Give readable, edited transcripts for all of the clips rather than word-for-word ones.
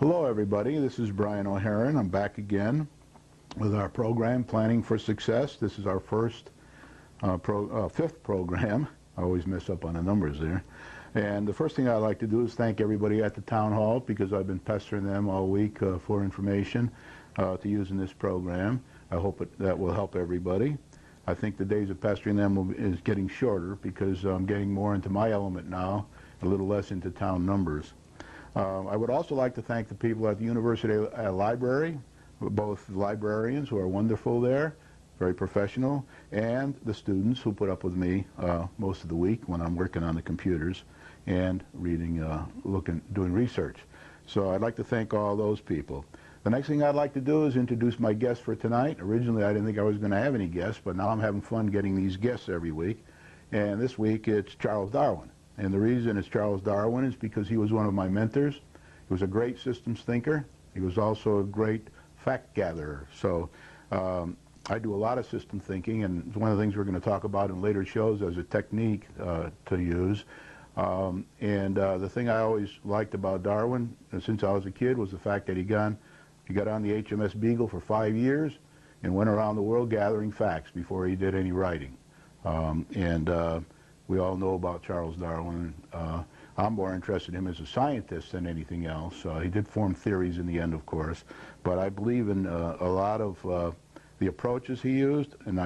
Hello everybody, this is Brian O'Haron. I'm back again with our program, Planning for Success. This is our fifth program. I always mess up on the numbers there. And the first thing I'd like to do is thank everybody at the Town Hall, because I've been pestering them all week for information to use in this program. I hope that will help everybody. I think the days of pestering them is getting shorter, because I'm getting more into my element now, a little less into town numbers. I would also like to thank the people at the University Library, both librarians who are wonderful there, very professional, and the students who put up with me most of the week when I'm working on the computers and reading, doing research. So I'd like to thank all those people. The next thing I'd like to do is introduce my guest for tonight. Originally I didn't think I was going to have any guests, but now I'm having fun getting these guests every week. And this week it's Charles Darwin. And the reason it's Charles Darwin is because he was one of my mentors. He was a great systems thinker. He was also a great fact gatherer. So I do a lot of system thinking, and it's one of the things we're going to talk about in later shows as a technique to use. The thing I always liked about Darwin since I was a kid was the fact that he got on the HMS Beagle for 5 years and went around the world gathering facts before he did any writing. We all know about Charles Darwin. I'm more interested in him as a scientist than anything else. He did form theories in the end, of course, but I believe in a lot of the approaches he used. And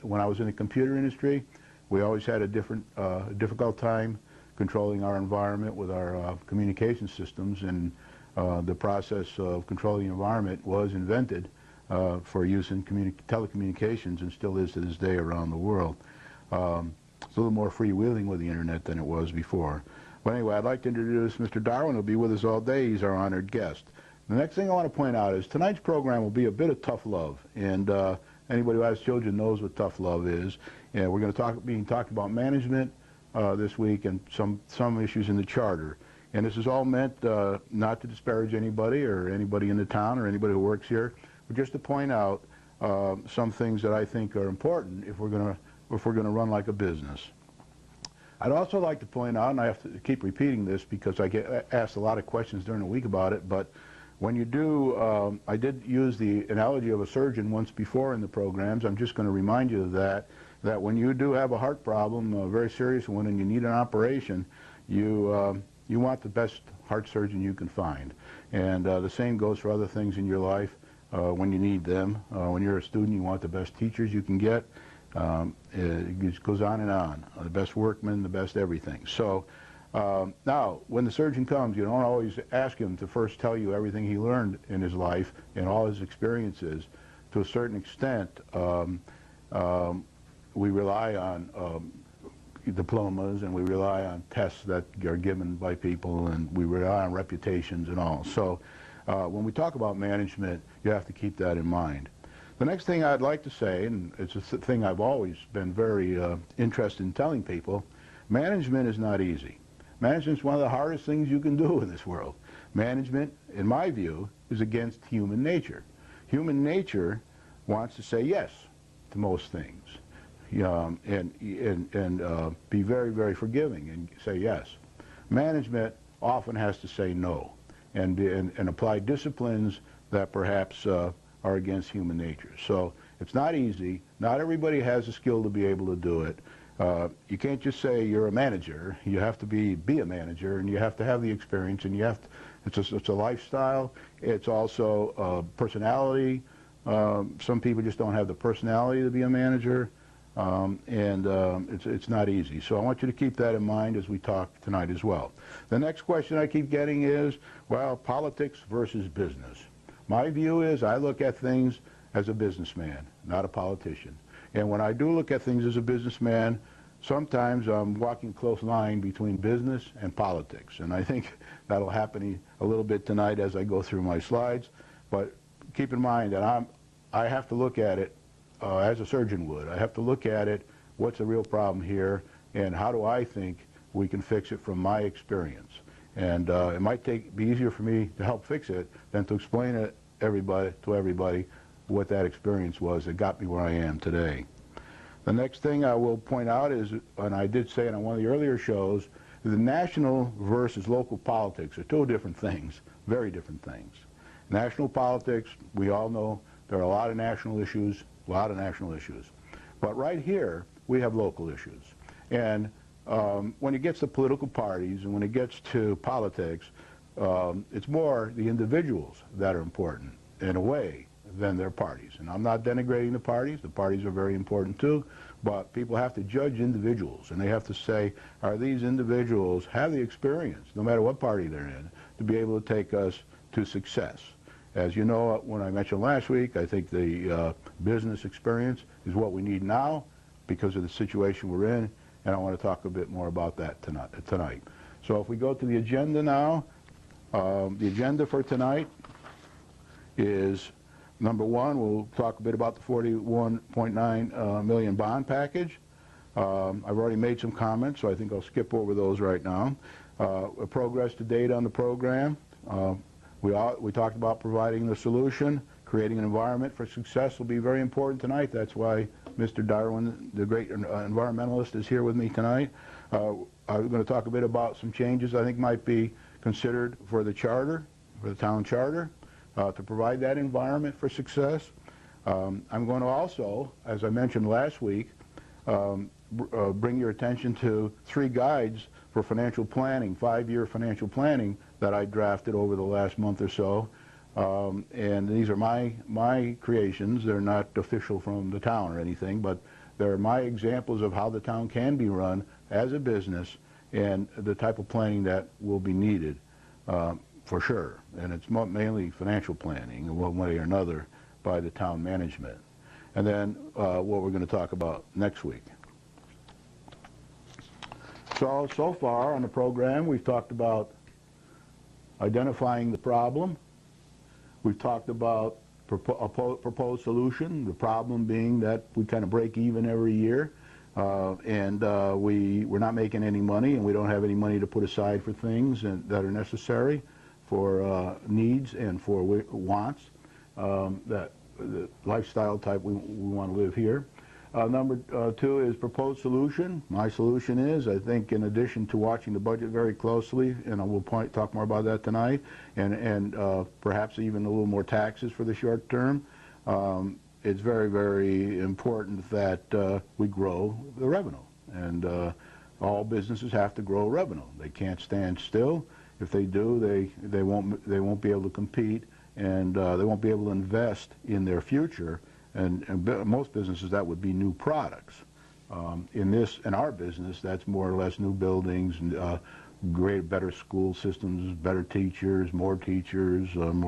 when I was in the computer industry, we always had a difficult time controlling our environment with our communication systems, and the process of controlling the environment was invented for use in telecommunications, and still is to this day around the world. It's a little more freewheeling with the internet than it was before. But anyway, I'd like to introduce Mr. Darwin. He'll be with us all day. He's our honored guest. The next thing I want to point out is tonight's program will be a bit of tough love, and anybody who has children knows what tough love is. And we're going to talk about management this week, and some issues in the charter. And this is all meant not to disparage anybody or anybody in the town or anybody who works here, but just to point out some things that I think are important if we're going to run like a business. I'd also like to point out, and I have to keep repeating this because I get asked a lot of questions during the week about it, but when you do, I did use the analogy of a surgeon once before in the programs. I'm just going to remind you of that when you do have a heart problem, a very serious one, and you need an operation, you want the best heart surgeon you can find. And the same goes for other things in your life when you need them. When you're a student, you want the best teachers you can get. It just goes on and on. The best workmen, the best everything. So now, when the surgeon comes, you don't always ask him to first tell you everything he learned in his life and all his experiences. To a certain extent, we rely on diplomas, and we rely on tests that are given by people, and we rely on reputations and all. So when we talk about management, you have to keep that in mind. The next thing I'd like to say, and it's a thing I've always been very interested in telling people, management is not easy. Management is one of the hardest things you can do in this world. Management, in my view, is against human nature. Human nature wants to say yes to most things, and be very, very forgiving and say yes. Management often has to say no and apply disciplines that perhaps are against human nature. So it's not easy. Not everybody has the skill to be able to do it. You can't just say you're a manager. You have to be a manager, and you have to have the experience, and you have to, it's a lifestyle. It's also personality. Some people just don't have the personality to be a manager, it's not easy. So I want you to keep that in mind as we talk tonight as well. The next question I keep getting is, well, politics versus business. My view is I look at things as a businessman, not a politician. And when I do look at things as a businessman, sometimes I'm walking a close line between business and politics. And I think that'll happen a little bit tonight as I go through my slides. But keep in mind that I have to look at it as a surgeon would. I have to look at it, what's the real problem here, and how do I think we can fix it from my experience. And it might be easier for me to help fix it than to explain it to everybody what that experience was that got me where I am today. The next thing I will point out is, and I did say it on one of the earlier shows, The national versus local politics are two different things, very different things. National politics, we all know there are a lot of national issues, But right here, we have local issues. And when it gets to political parties and when it gets to politics, it's more the individuals that are important, in a way, than their parties. And I'm not denigrating the parties. The parties are very important too. But people have to judge individuals, and they have to say, are these individuals have the experience, no matter what party they're in, to be able to take us to success? As you know, when I mentioned last week, I think the business experience is what we need now because of the situation we're in, and I want to talk a bit more about that tonight. So if we go to the agenda now, the agenda for tonight is, number one, we'll talk a bit about the $41.9 million bond package. I've already made some comments, so I think I'll skip over those right now. Progress to date on the program. We talked about providing the solution. Creating an environment for success will be very important tonight. That's why Mr. Darwin, the great environmentalist, is here with me tonight. I'm going to talk a bit about some changes I think might be considered for the charter, for the town charter, to provide that environment for success. I'm going to also, as I mentioned last week, bring your attention to 3 guides for financial planning, 5-year financial planning that I drafted over the last month or so. And these are my creations. They're not official from the town or anything, but they're my examples of how the town can be run as a business and the type of planning that will be needed for sure. And it's mainly financial planning in one way or another by the town management. And then what we're going to talk about next week. So far on the program, we've talked about identifying the problem. We've talked about a proposed solution, the problem being that we kind of break even every year, and we're not making any money, and we don't have any money to put aside for things that are necessary for needs and for wants, that the lifestyle type we want to live here. Number 2 is proposed solution. My solution is, I think, in addition to watching the budget very closely, and I will talk more about that tonight, and perhaps even a little more taxes for the short term, it's very, very important that we grow the revenue. And all businesses have to grow revenue. They can't stand still. If they do, they won't be able to compete, and they won't be able to invest in their future. And most businesses, that would be new products. In our business, that's more or less new buildings, better school systems, better teachers, more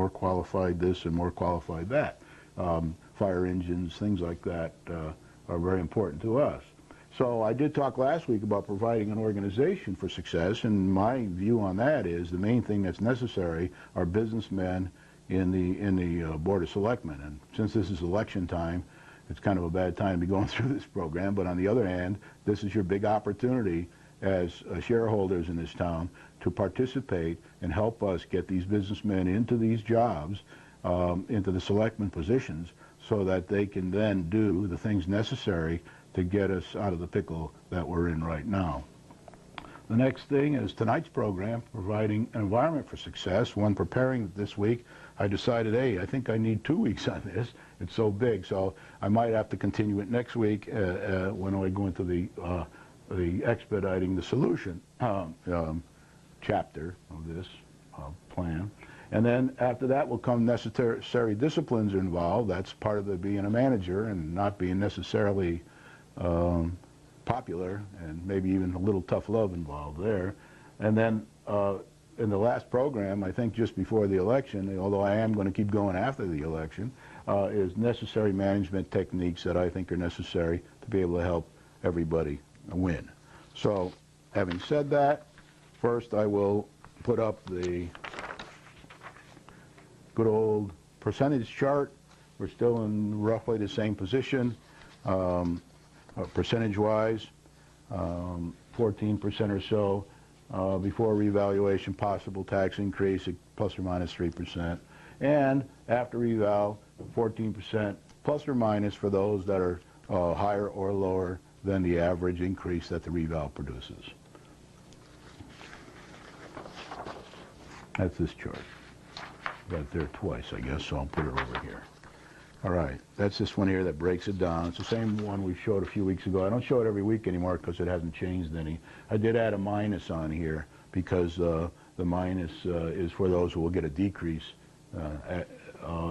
qualified this and more qualified that. Fire engines, things like that are very important to us. So I did talk last week about providing an organization for success, and my view on that is the main thing that's necessary are businessmen in the Board of Selectmen. And since this is election time, it's kind of a bad time to be going through this program, but on the other hand, this is your big opportunity as shareholders in this town to participate and help us get these businessmen into these jobs, into the selectmen positions, so that they can then do the things necessary to get us out of the pickle that we're in right now. The next thing is tonight's program, providing an environment for success. When preparing this week, I decided, hey, I think I need 2 weeks on this. It's so big, so I might have to continue it next week when I go into the expediting the solution chapter of this plan. And then after that will come necessary disciplines involved. That's part of being a manager and not being necessarily popular, and maybe even a little tough love involved there. And then in the last program, I think just before the election, although I am going to keep going after the election, is necessary management techniques that I think are necessary to be able to help everybody win. So having said that, first I will put up the good old percentage chart. We're still in roughly the same position. Percentage-wise, 14% or so before revaluation, possible tax increase at plus or minus 3%, and after reval, 14% plus or minus for those that are higher or lower than the average increase that the reval produces. That's this chart. Got it there twice, I guess, so I'll put it over here. All right, that's this one here that breaks it down. It's the same one we showed a few weeks ago. I don't show it every week anymore because it hasn't changed any. I did add a minus on here because the minus is for those who will get a decrease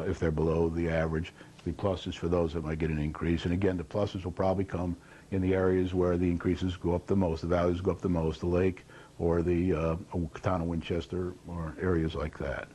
if they're below the average. The plus is for those that might get an increase. And again, the pluses will probably come in the areas where the increases go up the most, the values go up the most, the lake or the town of Winchester or areas like that.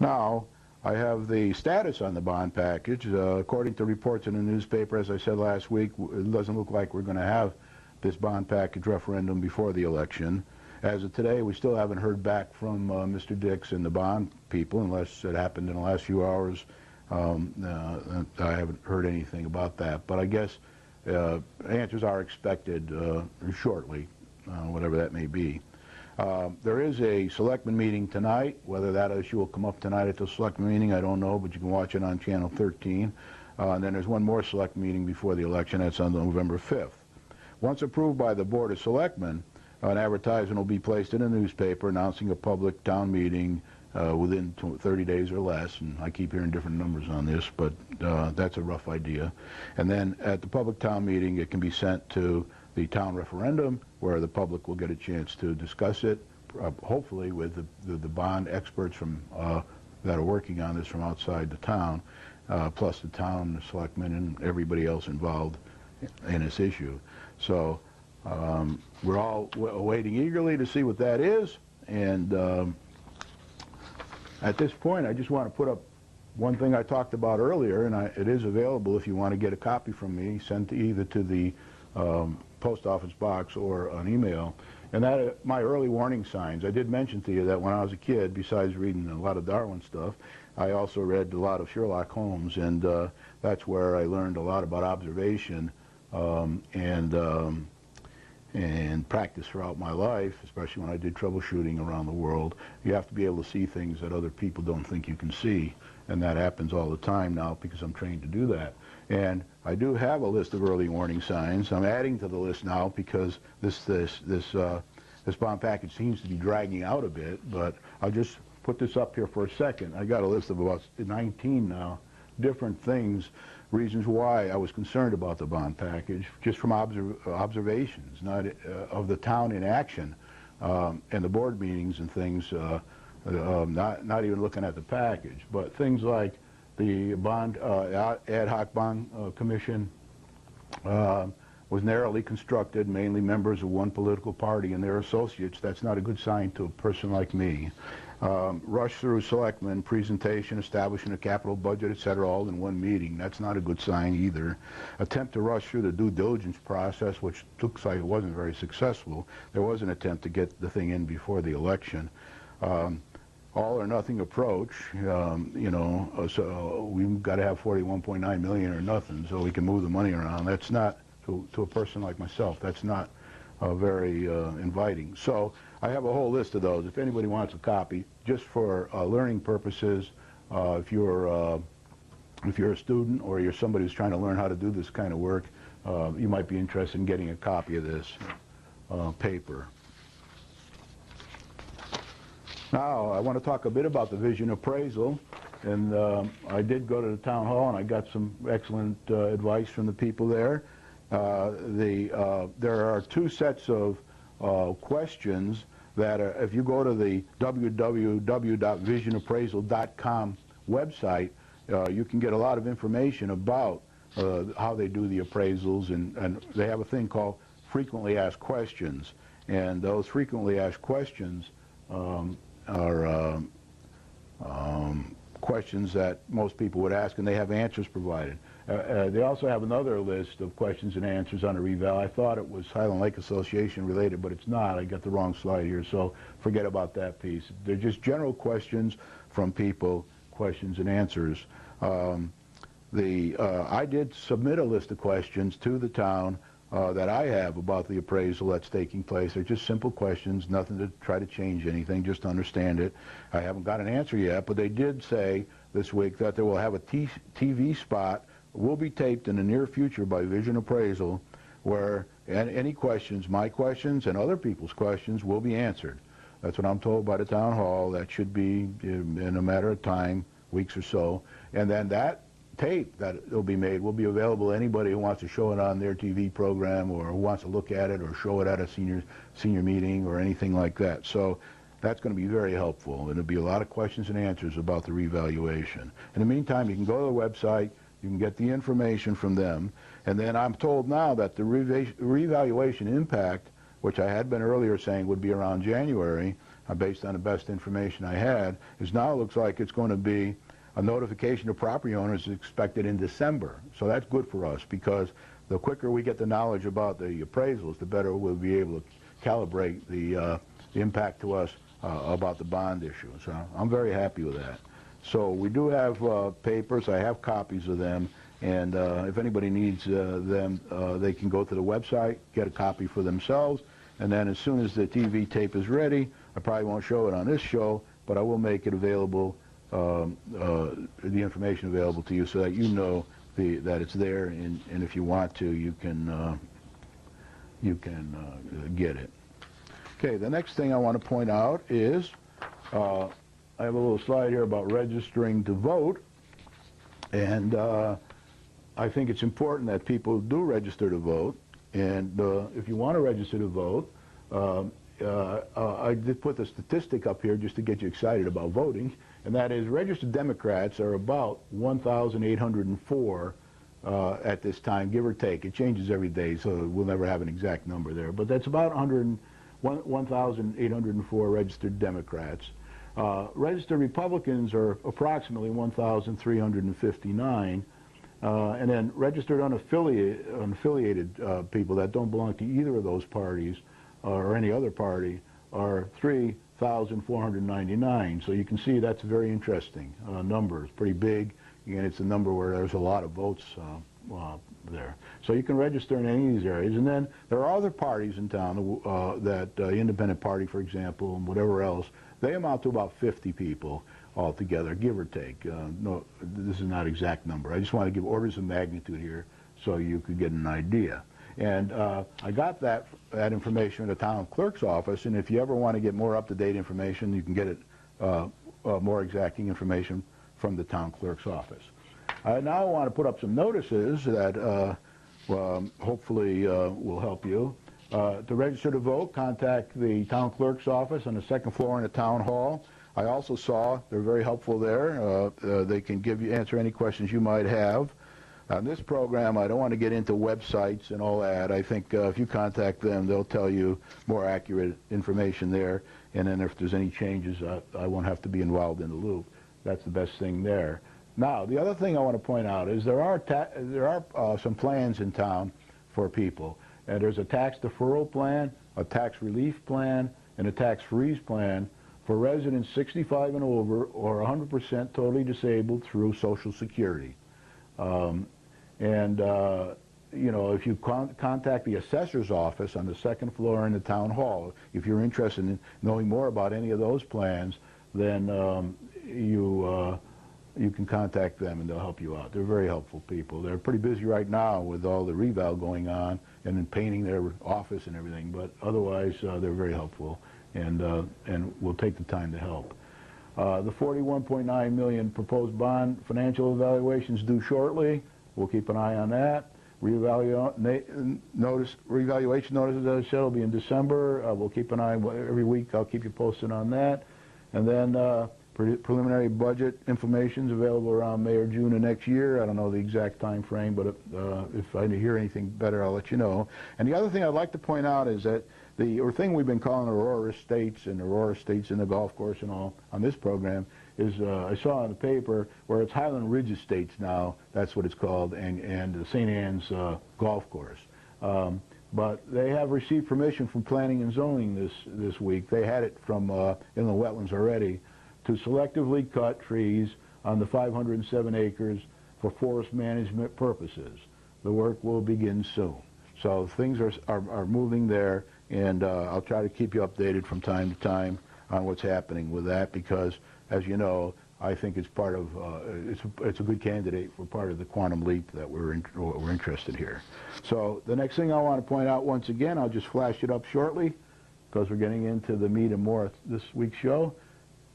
Now, I have the status on the bond package. According to reports in the newspaper, as I said last week, it doesn't look like we're going to have this bond package referendum before the election. As of today, we still haven't heard back from Mr. Dix and the bond people, unless it happened in the last few hours. I haven't heard anything about that. But I guess answers are expected shortly, whatever that may be. There is a selectman meeting tonight. Whether that issue will come up tonight at the selectman meeting, I don't know, but you can watch it on Channel 13. And then there's one more select meeting before the election. That's on November 5th. Once approved by the Board of Selectmen, an advertisement will be placed in a newspaper announcing a public town meeting within 30 days or less. And I keep hearing different numbers on this, but that's a rough idea. And then at the public town meeting, it can be sent to the town referendum, where the public will get a chance to discuss it, hopefully with the bond experts from that are working on this from outside the town, plus the town, the selectmen, and everybody else involved in this issue. So we're all waiting eagerly to see what that is. And at this point, I just want to put up one thing I talked about earlier, and it is available if you want to get a copy from me, sent either to the post office box or an email, and that my early warning signs. I did mention to you that when I was a kid, besides reading a lot of Darwin stuff, I also read a lot of Sherlock Holmes, and that's where I learned a lot about observation and practice throughout my life, especially when I did troubleshooting around the world. You have to be able to see things that other people don't think you can see, and that happens all the time now because I'm trained to do that. And I do have a list of early warning signs. I'm adding to the list now because this bond package seems to be dragging out a bit, but I'll just put this up here for a second. I got a list of about 19 now, different things, reasons why I was concerned about the bond package, just from observations, not of the town in action, and the board meetings and things, not even looking at the package, but things like the bond ad hoc bond commission was narrowly constructed, mainly members of one political party and their associates. That's not a good sign to a person like me. Rush through selectmen, presentation, establishing a capital budget, etc., all in one meeting. That's not a good sign either. Attempt to rush through the due diligence process, which looks like it wasn't very successful. There was an attempt to get the thing in before the election. All or nothing approach, you know, so we've got to have 41.9 million or nothing so we can move the money around. That's not, to a person like myself, that's not very inviting. So I have a whole list of those. If anybody wants a copy, just for learning purposes, if you're a student or you're somebody who's trying to learn how to do this kind of work, you might be interested in getting a copy of this paper. Now, I want to talk a bit about the vision appraisal, and I did go to the town hall and I got some excellent advice from the people there. There are two sets of questions that are, if you go to the www.visionappraisal.com website, you can get a lot of information about how they do the appraisals, and they have a thing called frequently asked questions, and those frequently asked questions are questions that most people would ask, and they have answers provided. They also have another list of questions and answers on a reval. I thought it was Highland Lake Association related, but it's not. I got the wrong slide here, so forget about that piece. They're just general questions from people, questions and answers. I did submit a list of questions to the town that I have about the appraisal that's taking place. They're just simple questions, nothing to try to change anything, just to understand it. I haven't got an answer yet, but they did say this week that they will have a TV spot will be taped in the near future by Vision Appraisal, where any questions, my questions and other people's questions, will be answered. That's what I'm told by the town hall. That should be in a matter of time, weeks or so. And then that tape that will be made will be available to anybody who wants to show it on their TV program, or who wants to look at it or show it at a senior meeting or anything like that. So that's going to be very helpful, and there'll be a lot of questions and answers about the revaluation. In the meantime, you can go to the website, you can get the information from them, and then I'm told now that the revaluation impact, which I had been earlier saying would be around January, based on the best information I had, is now looks like it's going to be a notification to property owners expected in December. So that's good for us, because the quicker we get the knowledge about the appraisals, the better we'll be able to calibrate the impact to us about the bond issue. So I'm very happy with that. So we do have papers. I have copies of them, and if anybody needs them, they can go to the website, get a copy for themselves, and then as soon as the TV tape is ready, I probably won't show it on this show, but I will make it available, the information available to you, so that you know that it's there, and if you want to, you can get it. Okay, the next thing I want to point out is I have a little slide here about registering to vote, and I think it's important that people do register to vote. And if you want to register to vote, I did put the statistic up here just to get you excited about voting, and that is registered Democrats are about 1,804 at this time, give or take. It changes every day, so we'll never have an exact number there, but that's about 1,804 registered Democrats. Registered Republicans are approximately 1,359, and then registered unaffiliated people that don't belong to either of those parties or any other party are 3,499. So you can see that's a very interesting number. It's pretty big, and it's a number where there's a lot of votes there. So you can register in any of these areas. And then there are other parties in town, that Independent Party, for example, and whatever else, they amount to about 50 people altogether, give or take. No, this is not exact number. I just want to give orders of magnitude here so you could get an idea. And I got that information at the town clerk's office, and if you ever want to get more up-to-date information, you can get it more exacting information from the town clerk's office. I now want to put up some notices that hopefully will help you. To register to vote, contact the town clerk's office on the second floor in the town hall. I also saw they're very helpful there. They can answer any questions you might have. On this program, I don't want to get into websites and all that. I think if you contact them, they'll tell you more accurate information there. And then if there's any changes, I won't have to be involved in the loop. That's the best thing there. Now, the other thing I want to point out is there are some plans in town for people. There's a tax deferral plan, a tax relief plan, and a tax freeze plan for residents 65 and over or 100% totally disabled through Social Security. You know, if you contact the assessor's office on the second floor in the town hall, if you're interested in knowing more about any of those plans, then you can contact them and they'll help you out. They're very helpful people. They're pretty busy right now with all the reval going on and then painting their office and everything, but otherwise they're very helpful, and will take the time to help. The $41.9 million proposed bond financial evaluations due shortly. We'll keep an eye on that. Revaluation notices, as I said, will be in December. We'll keep an eye every week. I'll keep you posted on that. And then preliminary budget information is available around May or June of next year. I don't know the exact time frame, but if I hear anything better, I'll let you know. And the other thing I'd like to point out is that the thing we've been calling Aurora Estates and Aurora Estates in the golf course and all on this program is I saw in the paper where it's Highland Ridge Estates now. That's what it's called, and the St. Anne's golf course. But they have received permission from Planning and Zoning this week. They had it from inland wetlands already to selectively cut trees on the 507 acres for forest management purposes. The work will begin soon. So things are moving there, and I'll try to keep you updated from time to time on what's happening with that, because, as you know, I think it's part of, it's a good candidate for part of the quantum leap that we're interested here. So the next thing I want to point out once again, I'll just flash it up shortly because we're getting into the meat and more this week's show.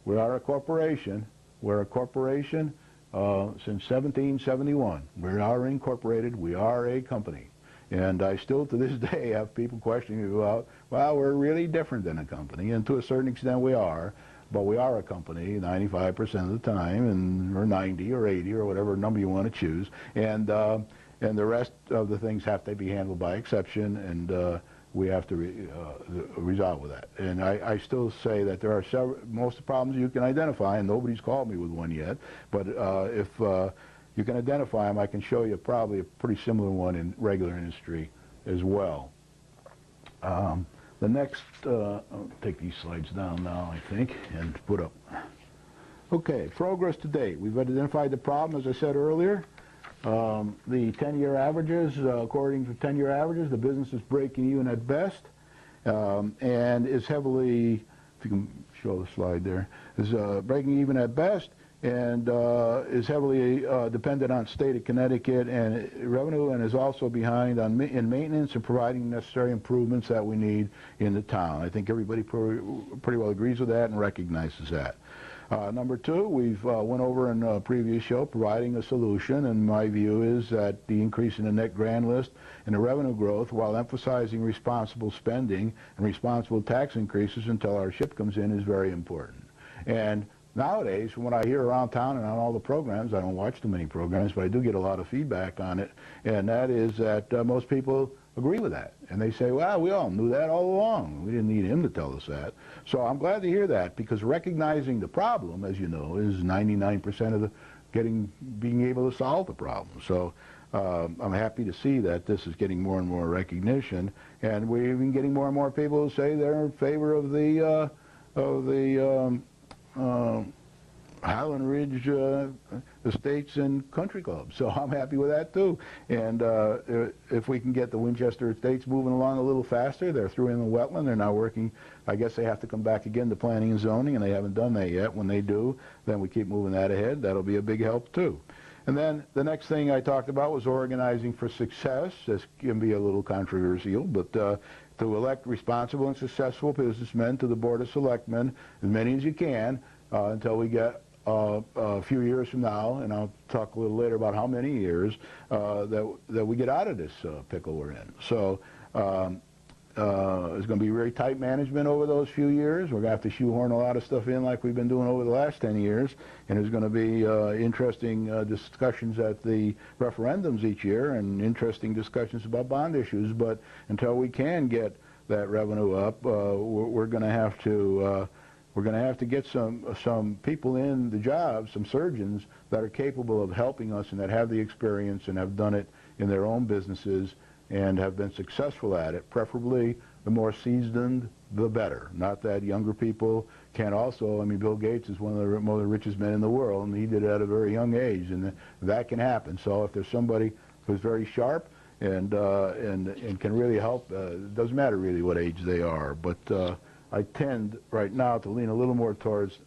We are a corporation. We're a corporation since 1771. We are incorporated. We are a company. And I still, to this day, have people questioning me about, well, we're really different than a company, and to a certain extent we are, but we are a company 95% of the time, and or 90 or 80 or whatever number you want to choose, and the rest of the things have to be handled by exception, and we have to resolve with that. And I still say that there are most of the problems you can identify, and nobody's called me with one yet, but if you can identify them, I can show you probably a pretty similar one in regular industry as well. The next, I'll take these slides down now, I think, and put up. Okay, progress to date. We've identified the problem, as I said earlier. The 10-year averages, according to 10-year averages, the business is breaking even at best, and is heavily, if you can show the slide there, is breaking even at best, and is heavily dependent on state of Connecticut and revenue, and is also behind on in maintenance and providing necessary improvements that we need in the town. I think everybody pretty well agrees with that and recognizes that. Number two, we've went over in a previous show providing a solution, and my view is that the increase in the net grand list and the revenue growth, while emphasizing responsible spending and responsible tax increases until our ship comes in, is very important. And nowadays, from what I hear around town and on all the programs, I don't watch too many programs, but I do get a lot of feedback on it, and that is that most people agree with that. And they say, well, we all knew that all along. We didn't need him to tell us that. So I'm glad to hear that, because recognizing the problem, as you know, is 99% of being able to solve the problem. So I'm happy to see that this is getting more and more recognition, and we're even getting more and more people who say they're in favor of the Highland Ridge Estates and Country Club. So I'm happy with that too. And if we can get the Winchester Estates moving along a little faster, they're through in the wetland, they're now working, I guess they have to come back again to planning and zoning, and they haven't done that yet. When they do, then we keep moving that ahead. That'll be a big help too. And then the next thing I talked about was organizing for success. This can be a little controversial, but to elect responsible and successful businessmen to the Board of Selectmen, as many as you can, until we get a few years from now, and I'll talk a little later about how many years, that we get out of this pickle we're in. So there's going to be very tight management over those few years. We're going to have to shoehorn a lot of stuff in like we've been doing over the last 10 years, and there's going to be interesting discussions at the referendums each year and interesting discussions about bond issues, but until we can get that revenue up, we're going to have to get some people in the jobs, some surgeons that are capable of helping us and that have the experience and have done it in their own businesses and have been successful at it. Preferably, the more seasoned, the better. Not that younger people can't also. I mean, Bill Gates is one of the richest men in the world, and he did it at a very young age, and that can happen. So if there's somebody who's very sharp and can really help, it doesn't matter really what age they are, but I tend right now to lean a little more towards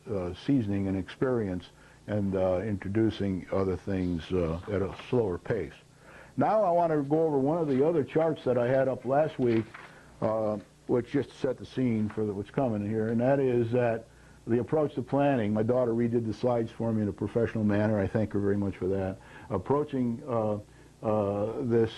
seasoning and experience and introducing other things at a slower pace. Now I want to go over one of the other charts that I had up last week, which just set the scene for what's coming here, and that is that the approach to planning. My daughter redid the slides for me in a professional manner. I thank her very much for that. Approaching this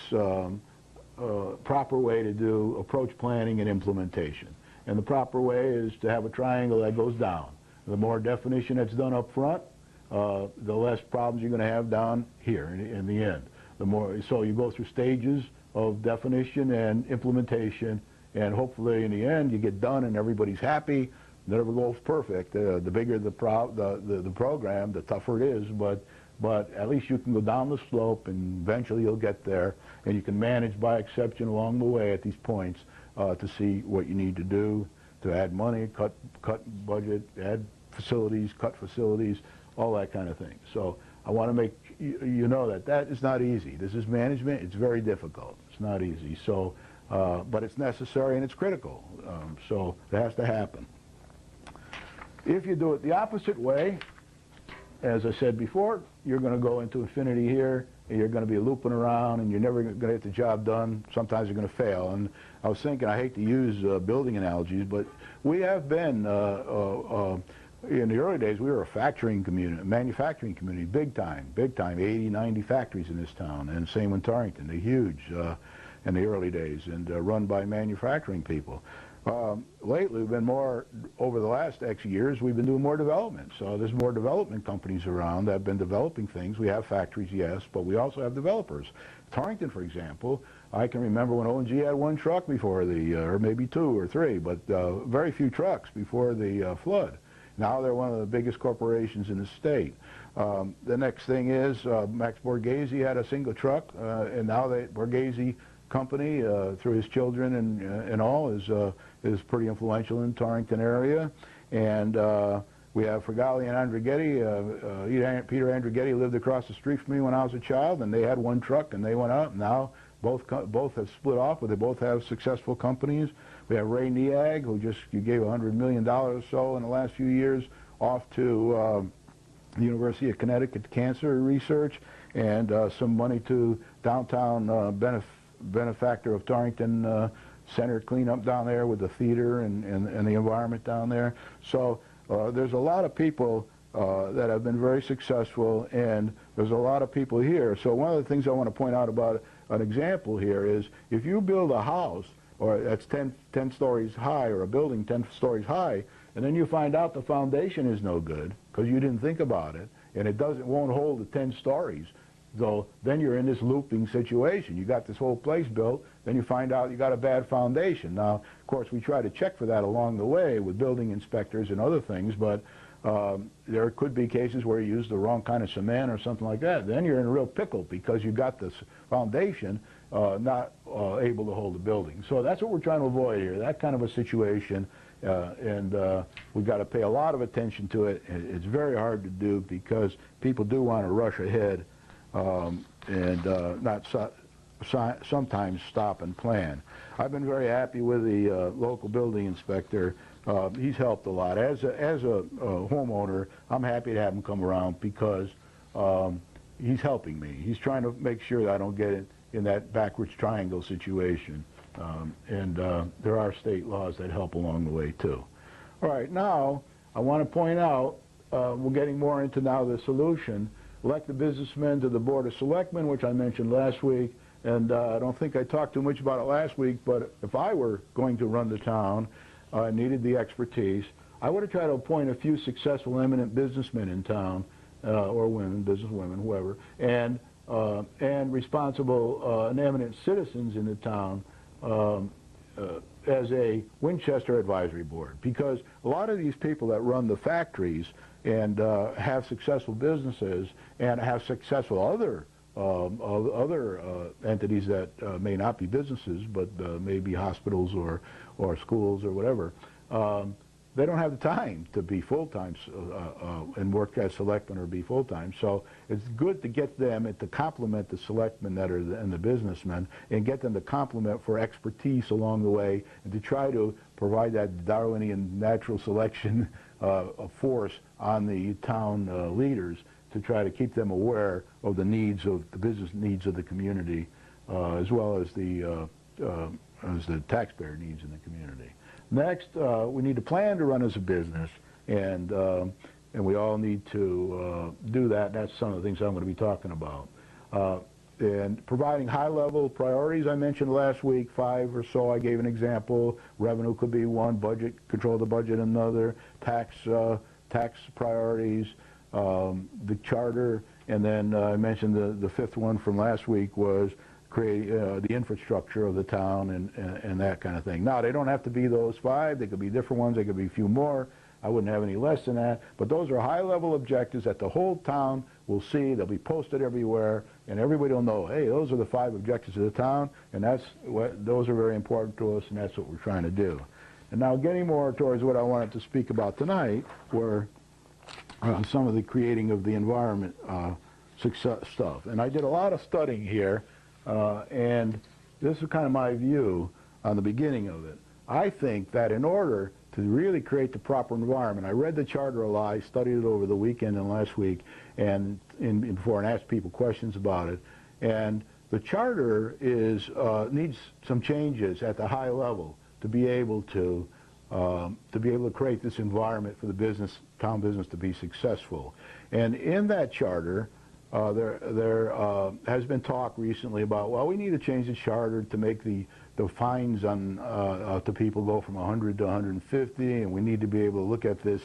proper way to approach planning and implementation. And the proper way is to have a triangle that goes down. The more definition that's done up front, the less problems you're going to have down here in the end. The more, so you go through stages of definition and implementation, and hopefully in the end you get done and everybody's happy. Never goes perfect. The bigger the program, the tougher it is, but at least you can go down the slope and eventually you'll get there, and you can manage by exception along the way at these points to see what you need to do to add money, cut budget, add facilities, cut facilities, all that kind of thing. So I want to make you know that is not easy. This is management. It's very difficult. It's not easy. So, but it's necessary and it's critical. So it has to happen. If you do it the opposite way, as I said before, you're going to go into infinity here, and you're going to be looping around, and you're never going to get the job done. Sometimes you're going to fail. And I was thinking, I hate to use building analogies, but we have been, in the early days, we were a factoring community, a manufacturing community, big time, 80, 90 factories in this town, and same in Torrington. They're huge in the early days, and run by manufacturing people. Lately, we've been more, over the last X years, we've been doing more development. So there's more development companies around that have been developing things. We have factories, yes, but we also have developers. Torrington, for example, I can remember when O&G had one truck before the, or maybe two or three, but very few trucks before the flood. Now they're one of the biggest corporations in the state. The next thing is Max Borghese had a single truck, and now Borghese Company, through his children and all, is pretty influential in the Torrington area. And we have Fregali and Andrighetti. Peter Andrighetti lived across the street from me when I was a child, and they had one truck, and they went out. And now both have split off, but they both have successful companies. We have Ray Neag, who just gave $100 million or so in the last few years off to the University of Connecticut Cancer Research, and some money to downtown benefactor of Torrington Center cleanup down there with the theater and the environment down there. So there's a lot of people that have been very successful, and there's a lot of people here. So one of the things I want to point out about an example here is if you build a house or that's 10 stories high, or a building 10 stories high, and then you find out the foundation is no good because you didn't think about it, and it won't hold the 10 stories. So then you're in this looping situation. You got this whole place built, then you find out you got a bad foundation. Now, of course, we try to check for that along the way with building inspectors and other things, but there could be cases where you use the wrong kind of cement or something like that. Then you're in a real pickle because you got this foundation not able to hold the building. So that's what we're trying to avoid here, that kind of a situation. And we've got to pay a lot of attention to it. It's very hard to do because people do want to rush ahead and not sometimes stop and plan. I've been very happy with the local building inspector. He's helped a lot. As a homeowner, I'm happy to have him come around because he's helping me. He's trying to make sure that I don't get in that backwards triangle situation. And there are state laws that help along the way too. All right, now I want to point out, we're getting more into now the solution. Elect the businessmen to the Board of Selectmen, which I mentioned last week, and I don't think I talked too much about it last week, but if I were going to run the town, I needed the expertise, I would have tried to appoint a few successful eminent businessmen in town, or women, businesswomen, whoever, and responsible and eminent citizens in the town as a Winchester Advisory Board, because a lot of these people that run the factories and have successful businesses and have successful other entities that may not be businesses but may be hospitals or schools or whatever, they don't have the time to be full-time and work as selectmen or be full-time. So it's good to get them and to complement the selectmen that are and the businessmen and get them to complement for expertise along the way and to try to provide that Darwinian natural selection force on the town leaders to try to keep them aware of the needs of the business needs of the community as well as the taxpayer needs in the community. Next, we need to plan to run as a business, and we all need to do that. That's some of the things I'm going to be talking about. And providing high-level priorities, I mentioned last week, 5 or so. I gave an example. Revenue could be one, budget, control the budget another, tax priorities, the charter, and then I mentioned the 5th one from last week was create the infrastructure of the town and that kind of thing. Now, they don't have to be those 5. They could be different ones. They could be a few more. I wouldn't have any less than that. But those are high-level objectives that the whole town will see. They'll be posted everywhere, and everybody will know, hey, those are the 5 objectives of the town, and those are very important to us, and that's what we're trying to do. And now getting more towards what I wanted to speak about tonight were some of the creating of the environment success stuff. And I did a lot of studying here, and this is kind of my view on the beginning of it. I think that in order to really create the proper environment. I read the charter a lot. I studied it over the weekend and last week, and before, and asked people questions about it. And the charter needs some changes at the high level to be able to create this environment for the town business to be successful. And in that charter, there has been talk recently about, well, we need to change the charter to make the fines on to people go from 100 to 150, and we need to be able to look at this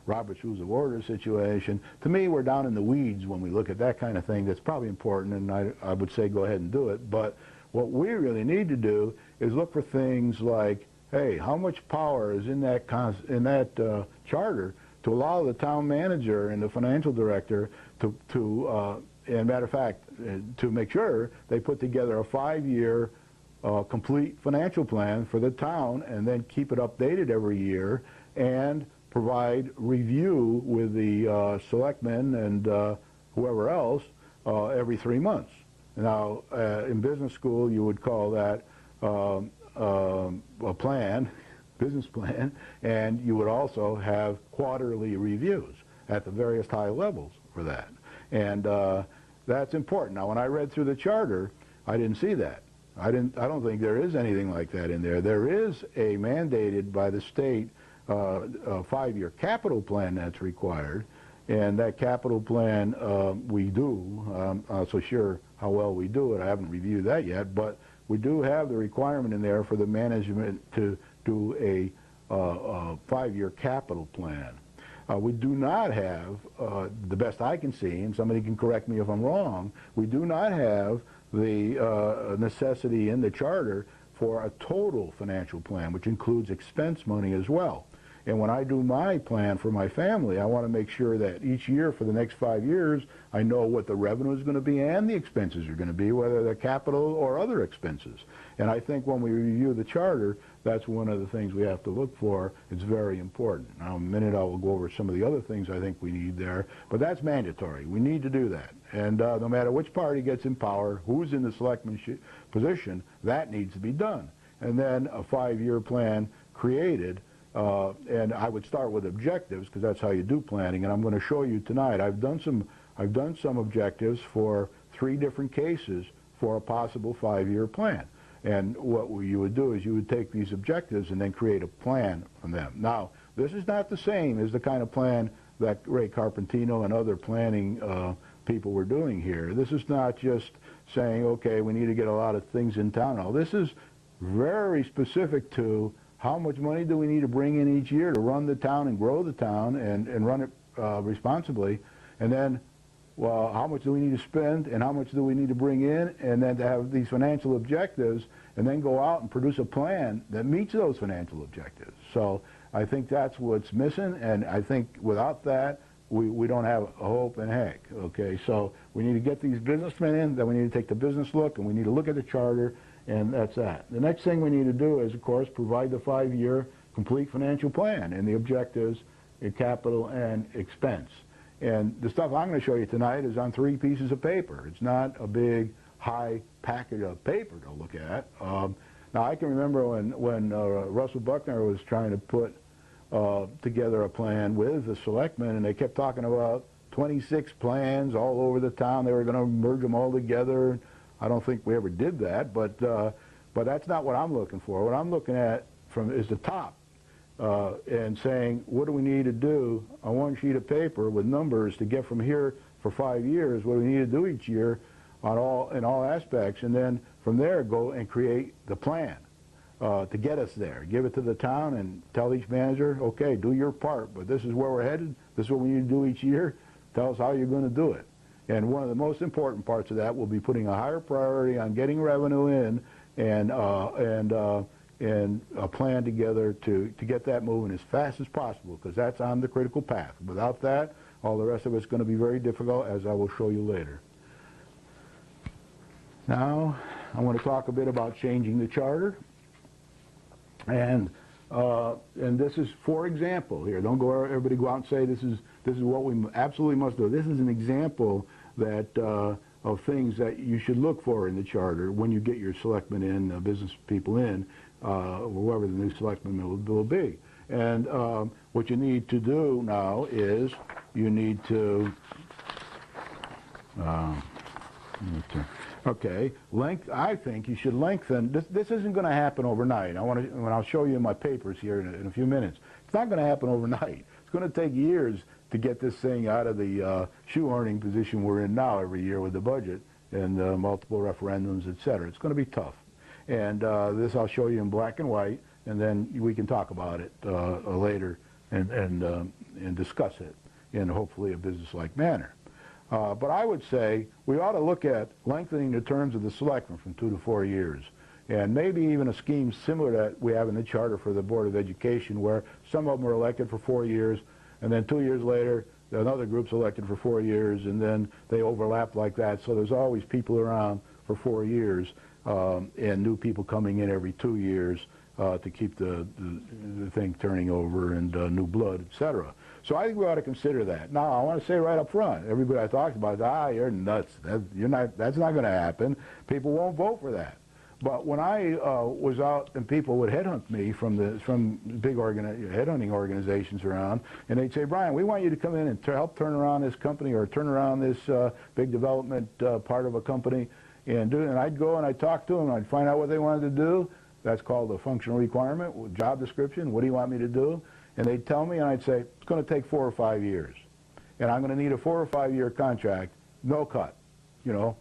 Robert's Rules of Order situation. To me, we're down in the weeds when we look at that kind of thing. That's probably important, and I would say go ahead and do it. But what we really need to do is look for things like, hey, how much power is in that charter to allow the town manager and the financial director and matter of fact, to make sure they put together a 5-year complete financial plan for the town, and then keep it updated every year, and provide review with the selectmen and whoever else every 3 months. Now, in business school, you would call that a plan, business plan, and you would also have quarterly reviews at the various high levels for that. And that's important. Now, when I read through the charter, I didn't see that. I don't think there is anything like that in there. There is a mandated by the state a 5-year capital plan that's required, and that capital plan we do. I'm not so sure how well we do it. I haven't reviewed that yet, but we do have the requirement in there for the management to do a 5-year capital plan. We do not have, the best I can see, and somebody can correct me if I'm wrong, we do not have the necessity in the charter for a total financial plan, which includes expense money as well. And when I do my plan for my family, I want to make sure that each year for the next 5 years, I know what the revenue is going to be and the expenses are going to be, whether they're capital or other expenses. And I think when we review the charter, that's one of the things we have to look for. It's very important. Now, in a minute, I will go over some of the other things I think we need there, but that's mandatory. We need to do that. And no matter which party gets in power, who's in the selectman position, that needs to be done. And then a 5-year plan created. And I would start with objectives, because that's how you do planning, and I'm going to show you tonight. I've done some objectives for 3 different cases for a possible 5-year plan. And what you would do is you would take these objectives and then create a plan from them. Now, this is not the same as the kind of plan that Ray Carpentino and other planning people were doing here. This is not just saying, okay, we need to get a lot of things in town. No, this is very specific to how much money do we need to bring in each year to run the town and grow the town and run it responsibly, and then, well, how much do we need to spend and how much do we need to bring in, and then to have these financial objectives and then go out and produce a plan that meets those financial objectives. So I think that's what's missing, and I think without that, we don't have a hope in heck, okay? So we need to get these businessmen in, then we need to take the business look, and we need to look at the charter, and that's that. The next thing we need to do is, of course, provide the 5-year complete financial plan and the objectives in capital and expense. And the stuff I'm going to show you tonight is on 3 pieces of paper. It's not a big, high packet of paper to look at. Now, I can remember when Russell Buckner was trying to put together a plan with the selectmen, and they kept talking about 26 plans all over the town. They were going to merge them all together. I don't think we ever did that, but that's not what I'm looking for. What I'm looking at is the top, and saying, what do we need to do on 1 sheet of paper with numbers to get from here for 5 years? What do we need to do each year in all aspects? And then from there, go and create the plan to get us there. Give it to the town and tell each manager, okay, do your part, but this is where we're headed. This is what we need to do each year. Tell us how you're going to do it. And one of the most important parts of that will be putting a higher priority on getting revenue in and a plan together to get that moving as fast as possible, because that's on the critical path. Without that, all the rest of it's going to be very difficult, as I will show you later. Now, I want to talk a bit about changing the charter. And this is, for example, here. Don't go everybody go out and say this is what we absolutely must do. This is an example that of things that you should look for in the charter when you get your selectmen in, business people in. whoever the new selectman will be. And what you need to do now is you need to, okay, I think you should lengthen. This isn't going to happen overnight. I'll show you my papers here in a few minutes. It's not going to happen overnight. It's going to take years to get this thing out of the shoehorning position we're in now every year with the budget and multiple referendums, et cetera. It's going to be tough. And this I'll show you in black and white, and then we can talk about it later and discuss it in hopefully a business-like manner. But I would say we ought to look at lengthening the terms of the selectmen from 2 to 4 years, and maybe even a scheme similar to that we have in the charter for the Board of Education, where some of them are elected for 4 years, and then 2 years later another group's elected for 4 years, and then they overlap like that. So there's always people around for 4 years, and new people coming in every 2 years to keep the thing turning over, and new blood, etc. So I think we ought to consider that. Now, I want to say right up front, everybody I talked about, you're nuts. That's not going to happen. People won't vote for that. But when I was out and people would headhunt me from big headhunting organizations around, and they'd say, Brian, we want you to come in and help turn around this company or turn around this big development part of a company, and I'd go and I'd talk to them, and I'd find out what they wanted to do. That's called a functional requirement, job description. What do you want me to do? And they'd tell me, and I'd say, it's going to take 4 or 5 years. And I'm going to need a 4 or 5 year contract, no cut. You know,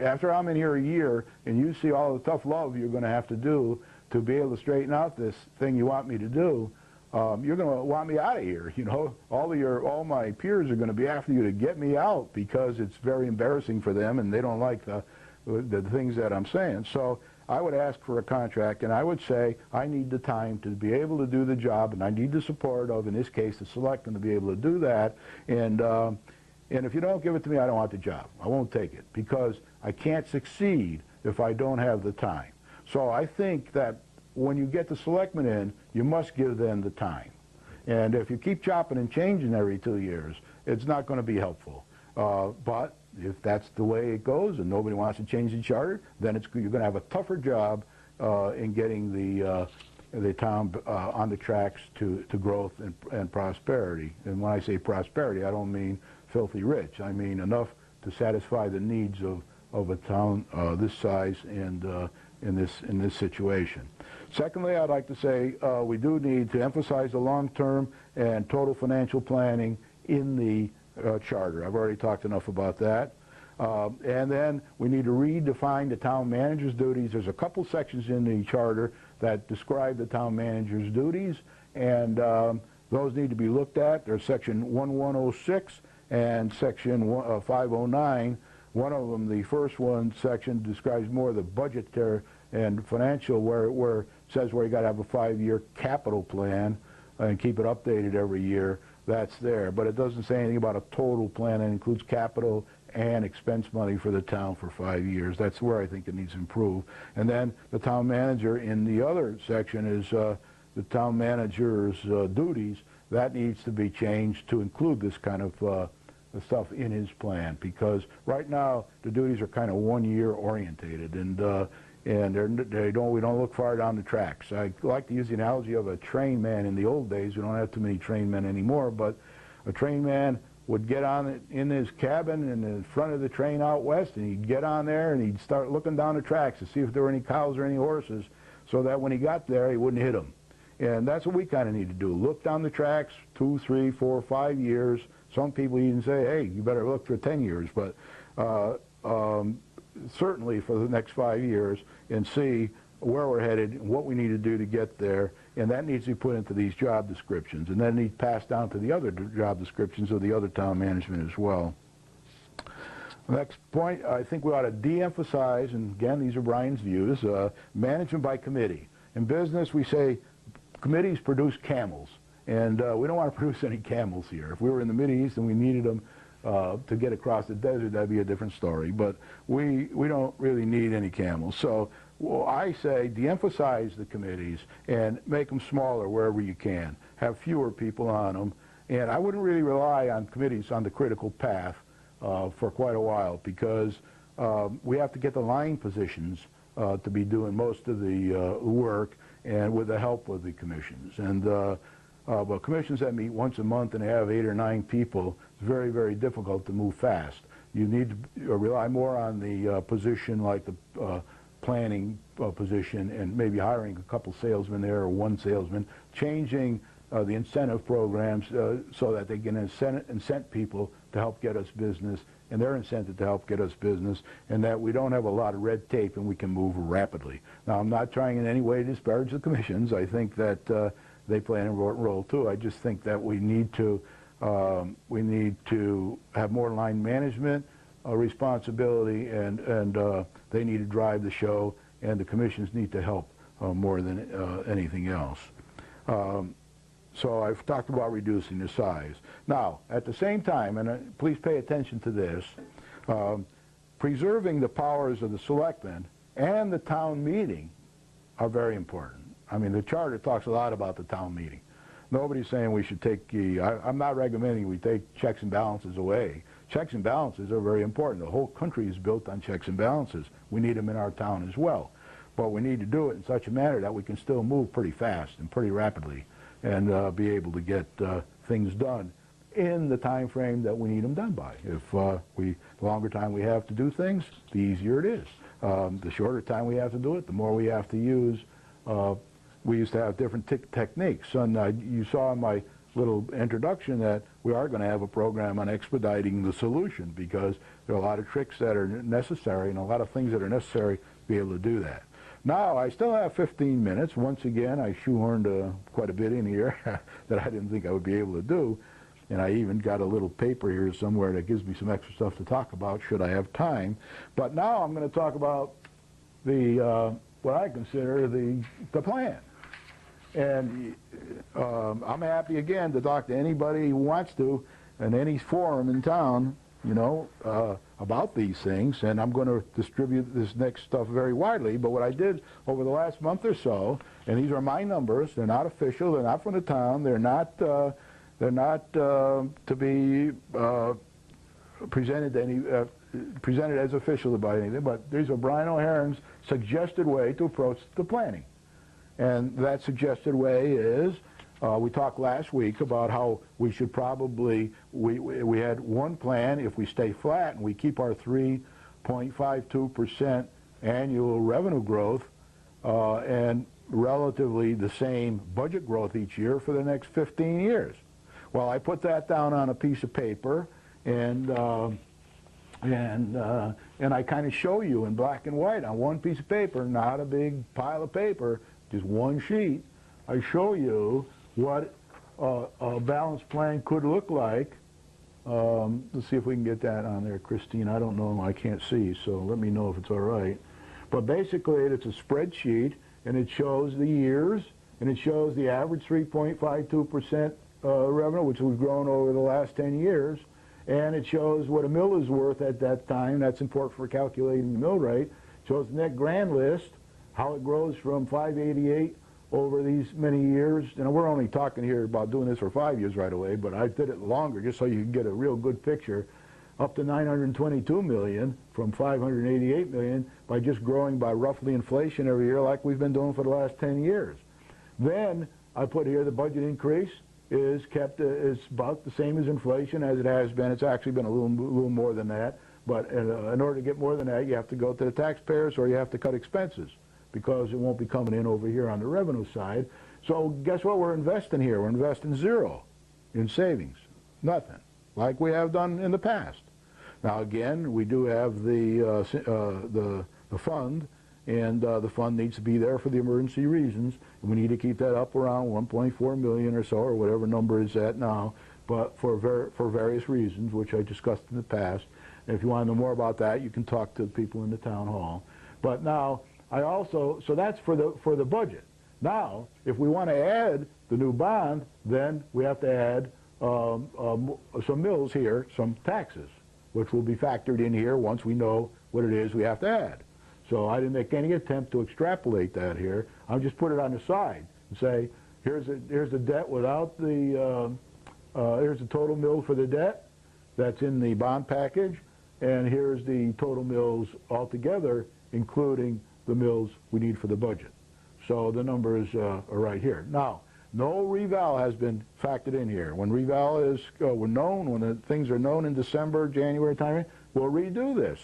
after I'm in here a year and you see all the tough love you're going to have to do to be able to straighten out this thing you want me to do, you're going to want me out of here. You know, all my peers are going to be after you to get me out because it's very embarrassing for them and they don't like the things that I'm saying. So I would ask for a contract, and I would say I need the time to be able to do the job, and I need the support of, in this case, the selectmen to be able to do that. And if you don't give it to me, I don't want the job. I won't take it because I can't succeed if I don't have the time. So I think that when you get the selectmen in, you must give them the time. And if you keep chopping and changing every 2 years, it's not going to be helpful. But if that's the way it goes and nobody wants to change the charter, then you're going to have a tougher job in getting the town on the tracks to growth and prosperity. And when I say prosperity, I don't mean filthy rich. I mean enough to satisfy the needs of a town this size and in this situation. Secondly, I'd like to say we do need to emphasize the long-term and total financial planning in the charter. I've already talked enough about that. And then we need to redefine the town manager's duties. There's a couple sections in the charter that describe the town manager's duties, and those need to be looked at. There's section 1106 and section 509. One of them, the first one section, describes more the budgetary and financial, where it says where you got to have a 5-year capital plan and keep it updated every year. That's there, but it doesn't say anything about a total plan that includes capital and expense money for the town for 5 years. That's where I think it needs to improve. And then the town manager in the other section is the town manager's duties. That needs to be changed to include this kind of stuff in his plan, because right now the duties are kind of 1 year orientated, and we don't look far down the tracks. I like to use the analogy of a train man in the old days. We don't have too many train men anymore, but a train man would get on in his cabin in the front of the train out west, and he'd get on there and he'd start looking down the tracks to see if there were any cows or any horses, so that when he got there he wouldn't hit them. And that's what we kind of need to do. Look down the tracks 2, 3, 4, 5 years. Some people even say, hey, you better look for 10 years, but certainly for the next 5 years, and see where we're headed and what we need to do to get there, and that needs to be put into these job descriptions, and then needs passed down to the other job descriptions of the other town management as well. Next point, I think we ought to de-emphasize, and again, these are Brian's views, management by committee. In business, we say committees produce camels, and we don't want to produce any camels here. If we were in the Mideast and we needed them to get across the desert, that'd be a different story, but we don't really need any camels. So I say de-emphasize the committees and make them smaller wherever you can. Have fewer people on them, and I wouldn't really rely on committees on the critical path for quite a while, because we have to get the line positions to be doing most of the work, and with the help of the commissions. And but commissions that meet once a month and have 8 or 9 people, it's very, very difficult to move fast. You need to rely more on the position like the planning position, and maybe hiring a couple salesmen there or one salesman, changing the incentive programs so that they can incent people to help get us business, and they're incented to help get us business, and that we don't have a lot of red tape and we can move rapidly. Now, I'm not trying in any way to disparage the commissions. I think that they play an important role too. I just think that we need to have more line management responsibility, and they need to drive the show, and the commissions need to help more than anything else. So I've talked about reducing the size. Now, at the same time, and please pay attention to this, preserving the powers of the selectmen and the town meeting are very important. I mean, the charter talks a lot about the town meeting. Nobody's saying we should take I'm not recommending we take checks and balances away. Checks and balances are very important. The whole country is built on checks and balances. We need them in our town as well. But we need to do it in such a manner that we can still move pretty fast and pretty rapidly, and be able to get things done in the time frame that we need them done by. If the longer time we have to do things, the easier it is. The shorter time we have to do it, the more we have to use. We used to have different techniques, and you saw in my little introduction that we are going to have a program on expediting the solution, because there are a lot of tricks that are necessary and a lot of things that are necessary to be able to do that. Now, I still have 15 minutes. Once again, I shoehorned quite a bit in here that I didn't think I would be able to do. And I even got a little paper here somewhere that gives me some extra stuff to talk about should I have time. But now I'm going to talk about the what I consider the plan. And I'm happy again to talk to anybody who wants to in any forum in town, you know, about these things, and I'm going to distribute this next stuff very widely. But what I did over the last month or so, and these are my numbers, they're not official, they're not from the town, they're not to be presented as official by anything, but these are Brian O'Haron's suggested way to approach the planning. And that suggested way is, we talked last week about how we should probably, we had one plan, if we stay flat and we keep our 3.52% annual revenue growth and relatively the same budget growth each year for the next 15 years. Well, I put that down on a piece of paper, and I kind of show you in black and white on one piece of paper, not a big pile of paper, just one sheet. I show you what a balanced plan could look like. Let's see if we can get that on there, Christine. I don't know, I can't see, so let me know if it's all right. But basically, it's a spreadsheet, and it shows the years, and it shows the average 3.52% revenue, which we've grown over the last 10 years, and it shows what a mill is worth at that time. That's important for calculating the mill rate. It shows the net grand list, how it grows from 588 over these many years. And we're only talking here about doing this for 5 years right away, but I did it longer just so you can get a real good picture, up to 922 million from 588 million by just growing by roughly inflation every year like we've been doing for the last 10 years. Then I put here the budget increase is kept is about the same as inflation as it has been. It's actually been a little more than that, but in order to get more than that, you have to go to the taxpayers or you have to cut expenses, because it won't be coming in over here on the revenue side. So guess what we're investing here? We're investing zero in savings, nothing, like we have done in the past. Now again, we do have the fund, and the fund needs to be there for the emergency reasons. And we need to keep that up around 1.4 million or so, or whatever number is at now, but for various reasons, which I discussed in the past. And if you want to know more about that, you can talk to the people in the town hall. But now, I also, so that's for the budget. Now, if we want to add the new bond, then we have to add some mills here, some taxes, which will be factored in here once we know what it is we have to add. So I didn't make any attempt to extrapolate that here. I'll just put it on the side and say, here's the debt without the, here's the total mill for the debt that's in the bond package, and here's the total mills altogether, including the mills we need for the budget. So the numbers are right here. Now, no reval has been factored in here. When reval is known, when the things are known in December, January time, we'll redo this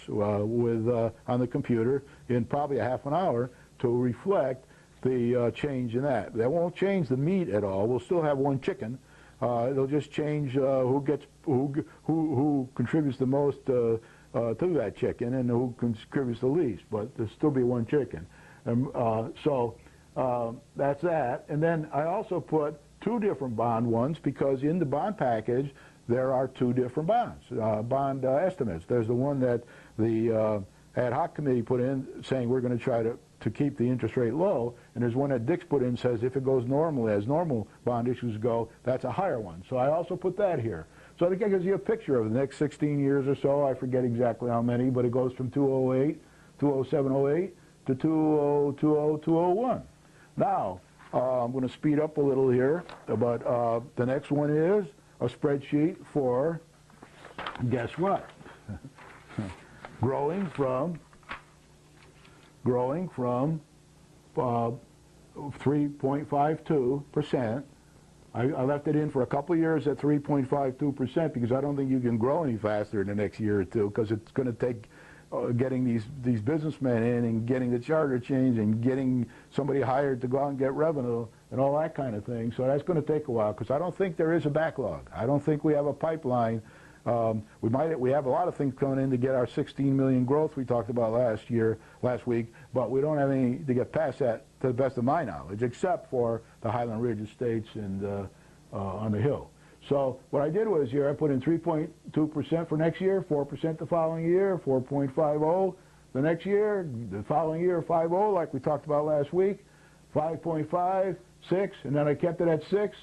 on the computer in probably a half an hour to reflect the change in that. That won't change the meat at all. We'll still have one chicken. It'll just change who contributes the most to that chicken and who contributes the least. But there'll still be one chicken. That's that. And then I also put two different bond ones because in the bond package there are two different bonds, bond estimates. There's the one that the ad hoc committee put in saying we're going to try to keep the interest rate low, and there's one that Dick's put in says if it goes normally, as normal bond issues go, that's a higher one. So I also put that here. So that gives you a picture of the next 16 years or so. I forget exactly how many, but it goes from 207-08 to 2020-201. Now, I'm going to speed up a little here, but the next one is a spreadsheet for, guess what? growing from 3.52%. I left it in for a couple of years at 3.52% because I don't think you can grow any faster in the next year or two because it's going to take getting these businessmen in and getting the charter changed and getting somebody hired to go out and get revenue and all that kind of thing. So that's going to take a while because I don't think there is a backlog. I don't think we have a pipeline. We have a lot of things coming in to get our 16 million growth we talked about last week, but we don't have any to get past that to the best of my knowledge, except for the Highland Ridge Estates and on the Hill. So what I did was here I put in 3.2% for next year, 4% the following year, 4.50 the next year, the following year 5.0 like we talked about last week, 5.5, 6, and then I kept it at 6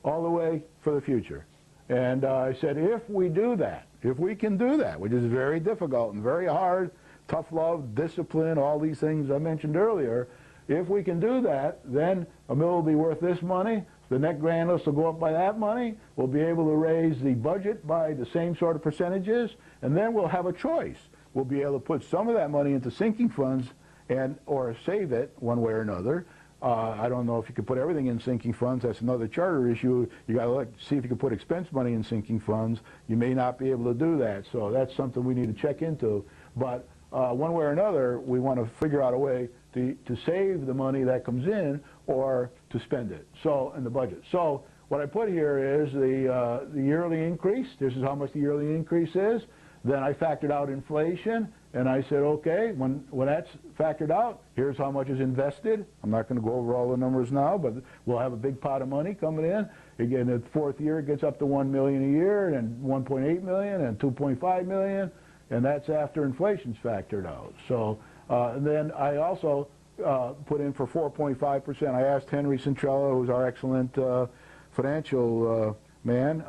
all the way for the future. And I said if we do that, if we can do that, which is very difficult and very hard, tough love, discipline, all these things I mentioned earlier, if we can do that, then a mill will be worth this money. The net grand list will go up by that money. We'll be able to raise the budget by the same sort of percentages, and then we'll have a choice. We'll be able to put some of that money into sinking funds or save it one way or another. I don't know if you can put everything in sinking funds. That's another charter issue. You got to see if you can put expense money in sinking funds. You may not be able to do that, so that's something we need to check into. But one way or another, we want to figure out a way to save the money that comes in or to spend it. So in the budget. So what I put here is the yearly increase. This is how much the yearly increase is. Then I factored out inflation, and I said, okay, when that's factored out, here's how much is invested. I'm not going to go over all the numbers now, but we'll have a big pot of money coming in. Again, the fourth year it gets up to $1 million a year, and 1.8 million, and 2.5 million, and that's after inflation's factored out. So and then I also put in for 4.5%. I asked Henry Centrella, who's our excellent financial man,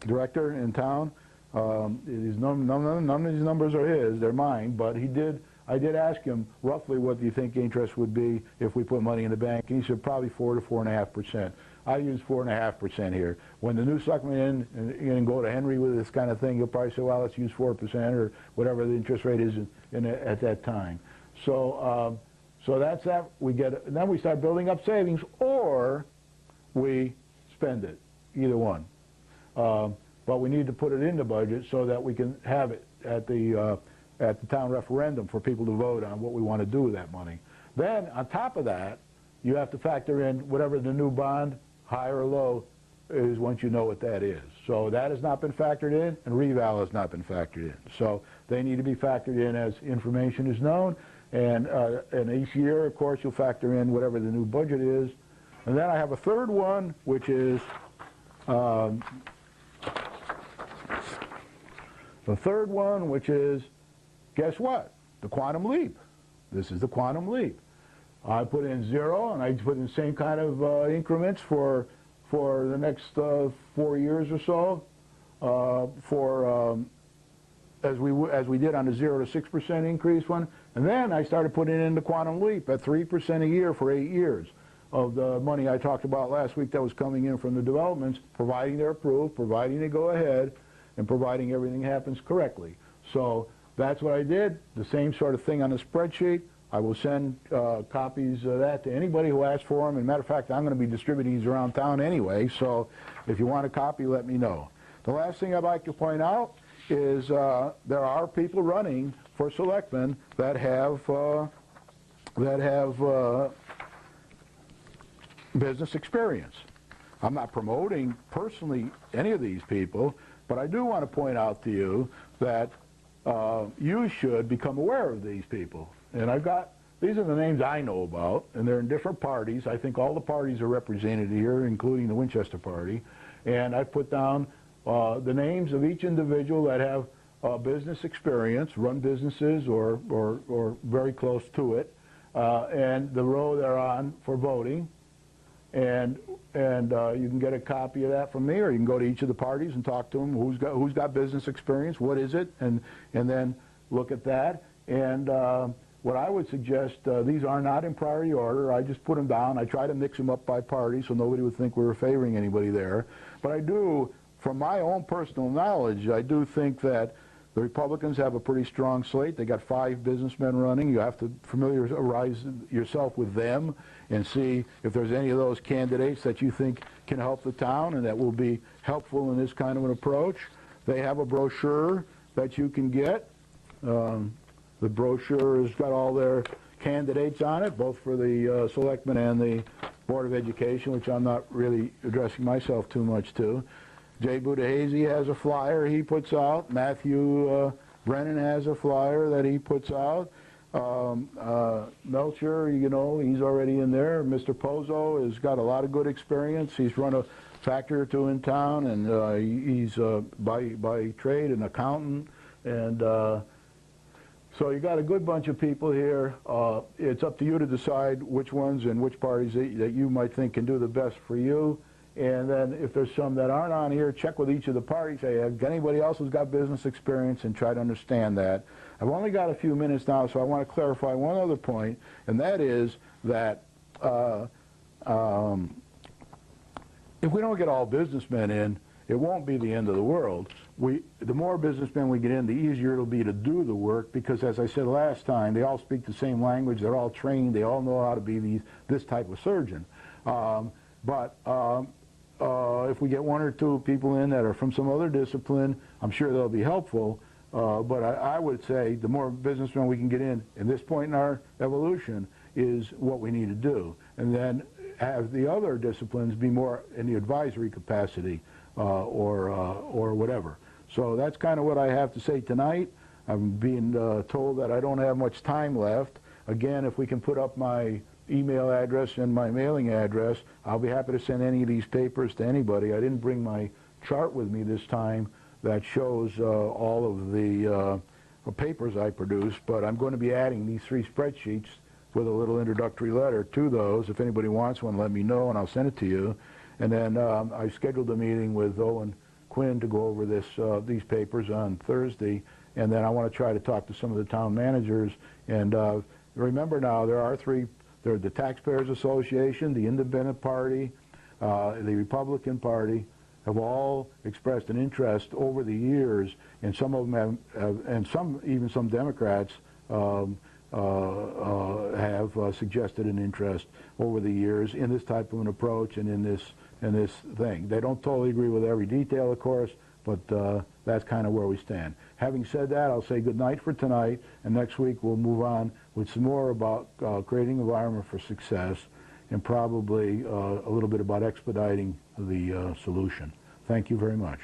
director in town. None of these numbers are his, they're mine, but I did ask him roughly what do you think interest would be if we put money in the bank, and he said probably 4 to 4.5%. I use 4.5% here. When the new selectman and go to Henry with this kind of thing, he'll probably say, well, let's use 4% or whatever the interest rate is at that time. So so that's that. And then we start building up savings, or we spend it, either one. But we need to put it in the budget so that we can have it at the town referendum for people to vote on what we want to do with that money. Then, on top of that, you have to factor in whatever the new bond, high or low, is once you know what that is. So that has not been factored in, and reval has not been factored in. So they need to be factored in as information is known, and each year, of course, you'll factor in whatever the new budget is. And then I have a third one, which is guess what? The quantum leap. This is the quantum leap. I put in 0, and I put in the same kind of increments for the next 4 years or so, as we did on the 0 to 6% increase one. And then I started putting in the quantum leap at 3% a year for 8 years of the money I talked about last week that was coming in from the developments, providing they're approved, providing they go ahead, and providing everything happens correctly. So that's what I did. The same sort of thing on the spreadsheet. I will send copies of that to anybody who asks for them. And matter of fact, I'm going to be distributing these around town anyway, so if you want a copy, let me know. The last thing I'd like to point out is there are people running for selectmen that have business experience. I'm not promoting personally any of these people, but I do want to point out to you that you should become aware of these people. And these are the names I know about, and they're in different parties. I think all the parties are represented here, including the Winchester Party. And I put down the names of each individual that have business experience, run businesses or very close to it, and the row they're on for voting. And you can get a copy of that from me, or you can go to each of the parties and talk to them. Who's got business experience? What is it? And then look at that. And what I would suggest, these are not in priority order. I just put them down. I try to mix them up by party so nobody would think we were favoring anybody there. But I do, from my own personal knowledge, I do think that the Republicans have a pretty strong slate. They got 5 businessmen running. You have to familiarize yourself with them and see if there's any of those candidates that you think can help the town and that will be helpful in this kind of an approach. They have a brochure that you can get. The brochure has got all their candidates on it, both for the selectmen and the Board of Education, which I'm not really addressing myself too much to. Jay Budahese has a flyer he puts out. Matthew Brennan has a flyer that he puts out. Melcher, you know, he's already in there. Mr. Pozo has got a lot of good experience. He's run a factory or two in town, and he's by trade an accountant. And so you got a good bunch of people here. It's up to you to decide which ones and which parties that you might think can do the best for you. And then if there's some that aren't on here, check with each of the parties. Say, anybody else who's got business experience, and try to understand that. I've only got a few minutes now, so I want to clarify one other point, and that is that if we don't get all businessmen in, it won't be the end of the world. The more businessmen we get in, the easier it'll be to do the work, because as I said last time, they all speak the same language, they're all trained, they all know how to be this type of surgeon. If we get 1 or 2 people in that are from some other discipline, I'm sure they'll be helpful. But I would say the more businessmen we can get in this point in our evolution is what we need to do. And then have the other disciplines be more in the advisory capacity or whatever. So that's kind of what I have to say tonight. I'm being told that I don't have much time left. Again, if we can put up my email address and my mailing address, I'll be happy to send any of these papers to anybody. I didn't bring my chart with me this time that shows all of the papers I produced, but I'm going to be adding these 3 spreadsheets with a little introductory letter to those. If anybody wants one, let me know and I'll send it to you. And then I scheduled a meeting with Owen Quinn to go over these papers on Thursday, and then I want to try to talk to some of the town managers. And remember now, there are 3. There's the Taxpayers Association, the Independent Party, the Republican Party, have all expressed an interest over the years, and some of them have, and even some Democrats have suggested an interest over the years in this type of an approach and in this thing. They don't totally agree with every detail, of course, but that's kind of where we stand. Having said that, I'll say good night for tonight, and next week we'll move on with some more about creating an environment for success, and probably a little bit about expediting the solution. Thank you very much.